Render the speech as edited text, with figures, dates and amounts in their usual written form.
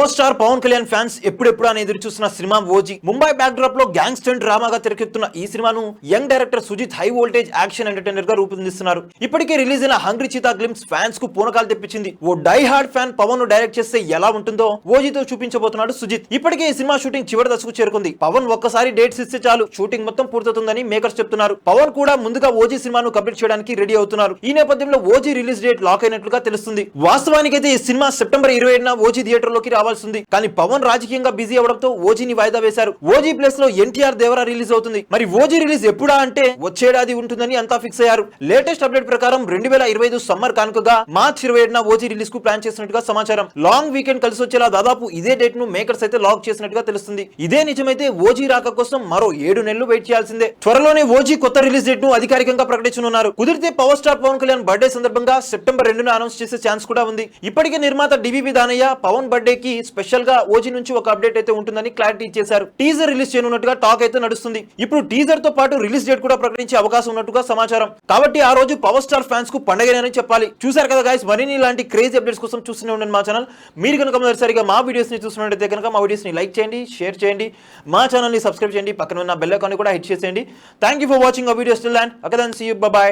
Power star Pawan Kalyan fans ఎప్పుడెప్పుడు అని ఎదురు చూస్తున్న సినిమా ఓజీ. ముంబై బ్యాక్ డ్రాప్ లో గ్యాంగ్స్టర్ డ్రామాగా తెరకెక్కుతున్న ఈ సినిమాను young director Sujeeth high voltage action entertainer గా రూపొందిస్తున్నారు. ఇప్పటికే రిలీజ్ అయిన హంగ్రీ చీతా గ్లిమ్స్ ఫ్యాన్స్ కు పూనకాలు తెప్పించింది. ఓ డై హార్డ్ ఫ్యాన్ పవన్ ను డైరెక్ట్ చేస్తే ఎలా ఉంటుందో ఓజీతో చూపించబోతున్నాడు సుజిత్. ఇప్పటికే ఈ సినిమా షూటింగ్ చివరి దశకు చేరుకుంది. పవన్ ఒక్కసారి డేట్స్ ఇస్తే చాలు షూటింగ్ మొత్తం పూర్తవుతుందని మేకర్స్ చెప్తున్నారు. పవన్ కూడా ముందుగా ఓజీ సినిమాను కంప్లీట్ చేయడానికి రెడీ అవుతున్నారు. ఈ నేపథ్యంలో ఓజీ రిలీజ్ డేట్ లాక్ అయినట్లుగా తెలుస్తుంది. వాస్తవానికైతే ఈ సినిమా సెప్టెంబర్ 27న ఓజీ థియేటర్ లోకి రావాల్సింది. కానీ పవన్ రాజకీయంగా బిజీ అవడంతో ఓజీని వాయిదా వేశారు. ఓజీ ప్లేస్ లో ఎన్టీఆర్ దేవరా రిలీజ్ అవుతుంది. మరి ఓజీ రిలీజ్ ఎప్పుడా అంటే వచ్చేడాది ఉంటుందని అంతా ఫిక్స్ అయ్యారు. లేటెస్ట్ అప్డేట్ ప్రకారం 2025 సమ్మర్ కానుకగా మార్చ్ 27న ఓజీ రిలీజ్ కు ప్లాన్ చేసినట్టుగా సమాచారం. లాంగ్ వీకెండ్ కలిసి వచ్చేలా దాదాపు ఇదే డేట్ ను మేకర్స్ అయితే లాక్ చేసినట్టుగా తెలుస్తుంది. ఇదే నిజమైతే ఓజీ రాక కోసం మరో 7 నెలలు వెయిట్ చేయాల్సిందే. త్వరలోనే ఓజీ కొత్త రిలీజ్ డేట్ ను అధికారికంగా ప్రకటించనున్నారు. కుదిరితే power star Pawan Kalyan birthday సందర్భంగా సెప్టెంబర్ 2న అనౌన్స్ చేసే ఛాన్స్ కూడా ఉంది. ఇప్పటికే నిర్మాత డివివి దానయ్య పవన్ బర్త్డే కి స్పెషల్ గా ఓజీ నుంచి ఒక అప్డేట్ అయితే ఉంటుందని క్లారిటీ ఇచ్చేశారు. టీజర్ రిలీజ్ చేయనున్నట్టుగా టాక్ అయితే నడుస్తుంది. ఇప్పుడు టీజర్ తో పాటు రిలీజ్ డేట్ కూడా ప్రకటించే అవకాశం ఉన్నట్టుగా సమాచారం. కాబట్టి ఆ రోజు పవర్ స్టార్ ఫ్యాన్స్ కు పండగనే చెప్పాలి. చూసారు కదా గైస్, మరిన్ని ఇలాంటి క్రేజీ అప్డేట్స్ కోసం చూస్తూనే ఉండండి మా ఛానల్. మీరు కనుక మొదటిసారిగా మా వీడియోస్ ని చూస్తున్నట్లయితే కనుక మా వీడియోస్ ని లైక్ చేయండి, షేర్ చేయండి, మా ఛానల్ ని సబ్స్క్రైబ్ చేయండి, పక్కన ఉన్న బెల్ ఐకాన్ కూడా హిట్ చేసేయండి. Thank you for watching our videos till then. Okay then see you, bye by.